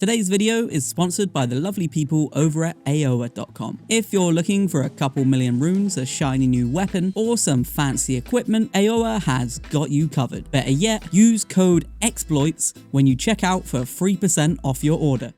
Today's video is sponsored by the lovely people over at Aoa.com. If you're looking for a couple million runes, a shiny new weapon, or some fancy equipment, Aoa has got you covered. Better yet, use code EXPLOITS when you check out for 3% off your order.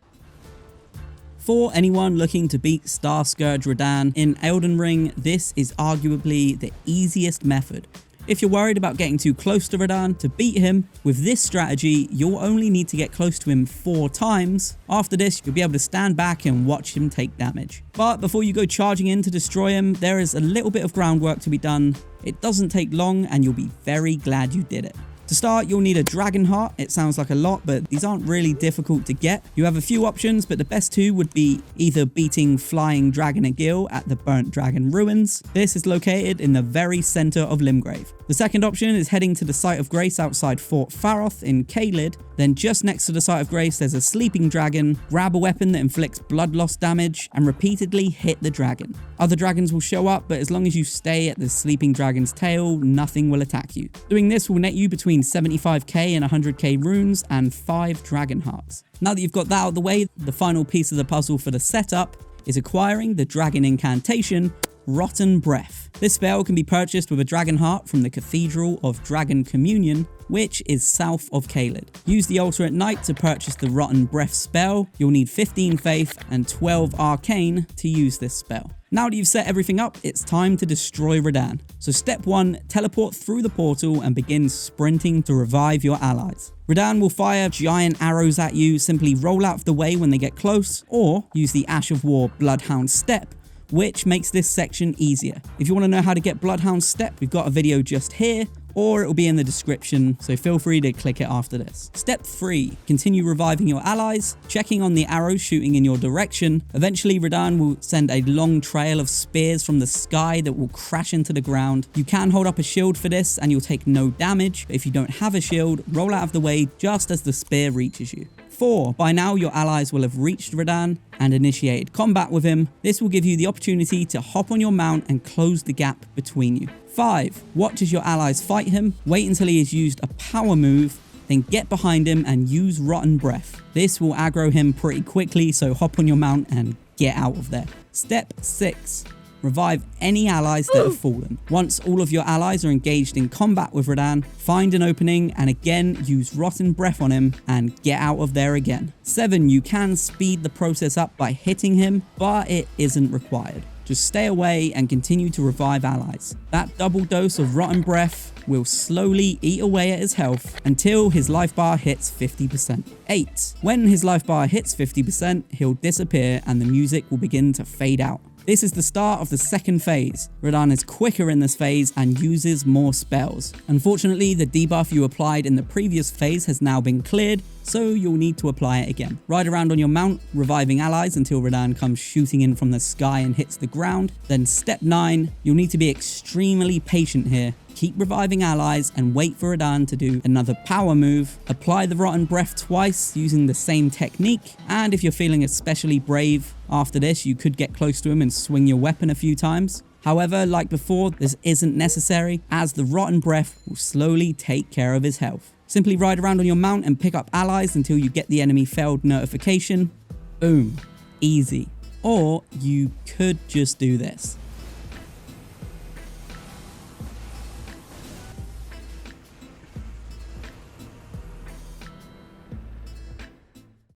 For anyone looking to beat Starscourge Radahn in Elden Ring, this is arguably the easiest method. If you're worried about getting too close to Radahn, to beat him, with this strategy, you'll only need to get close to him 4 times. After this, you'll be able to stand back and watch him take damage. But before you go charging in to destroy him, there is a little bit of groundwork to be done. It doesn't take long and you'll be very glad you did it. To start, you'll need a dragon heart. It sounds like a lot, but these aren't really difficult to get. You have a few options, but the best two would be either beating Flying Dragon Agil at the Burnt Dragon Ruins. This is located in the very center of Limgrave. The second option is heading to the Site of Grace outside Fort Faroth in Caelid. Then just next to the Site of Grace, there's a sleeping dragon. Grab a weapon that inflicts blood loss damage and repeatedly hit the dragon. Other dragons will show up, but as long as you stay at the sleeping dragon's tail, nothing will attack you. Doing this will net you between 75k and 100k runes and 5 dragon hearts. Now that you've got that out of the way, the final piece of the puzzle for the setup is acquiring the dragon incantation, Rotten Breath. This spell can be purchased with a dragon heart from the Cathedral of Dragon Communion, which is south of Caelid. Use the altar at night to purchase the Rotten Breath spell. You'll need 15 faith and 12 arcane to use this spell. Now that you've set everything up, it's time to destroy Radahn. So step 1, teleport through the portal and begin sprinting to revive your allies. Radahn will fire giant arrows at you. Simply roll out of the way when they get close, or use the Ash of War Bloodhound Step, which makes this section easier. If you want to know how to get Bloodhound Step, we've got a video just here, or it will be in the description, so feel free to click it after this. Step 3, continue reviving your allies, checking on the arrows shooting in your direction. Eventually, Radahn will send a long trail of spears from the sky that will crash into the ground. You can hold up a shield for this and you'll take no damage. If you don't have a shield, roll out of the way just as the spear reaches you. 4, by now your allies will have reached Radahn and initiated combat with him. This will give you the opportunity to hop on your mount and close the gap between you. 5, watch as your allies fight him. Wait until he has used a power move, then get behind him and use Rotten Breath. This will aggro him pretty quickly, so hop on your mount and get out of there. Step 6. Revive any allies that have fallen. Once all of your allies are engaged in combat with Radahn, find an opening and again use Rotten Breath on him and get out of there again. 7, you can speed the process up by hitting him, but it isn't required. Just stay away and continue to revive allies. That double dose of Rotten Breath will slowly eat away at his health until his life bar hits 50%. 8, when his life bar hits 50%, he'll disappear and the music will begin to fade out. This is the start of the second phase. Radahn is quicker in this phase and uses more spells. Unfortunately, the debuff you applied in the previous phase has now been cleared, so you'll need to apply it again. Ride around on your mount, reviving allies until Radahn comes shooting in from the sky and hits the ground. Then step 9, you'll need to be extremely patient here. Keep reviving allies and wait for Radahn to do another power move. Apply the Rotten Breath twice using the same technique, and if you're feeling especially brave after this, you could get close to him and swing your weapon a few times. However, like before, this isn't necessary, as the Rotten Breath will slowly take care of his health. Simply ride around on your mount and pick up allies until you get the enemy failed notification. Boom. Easy. Or you could just do this.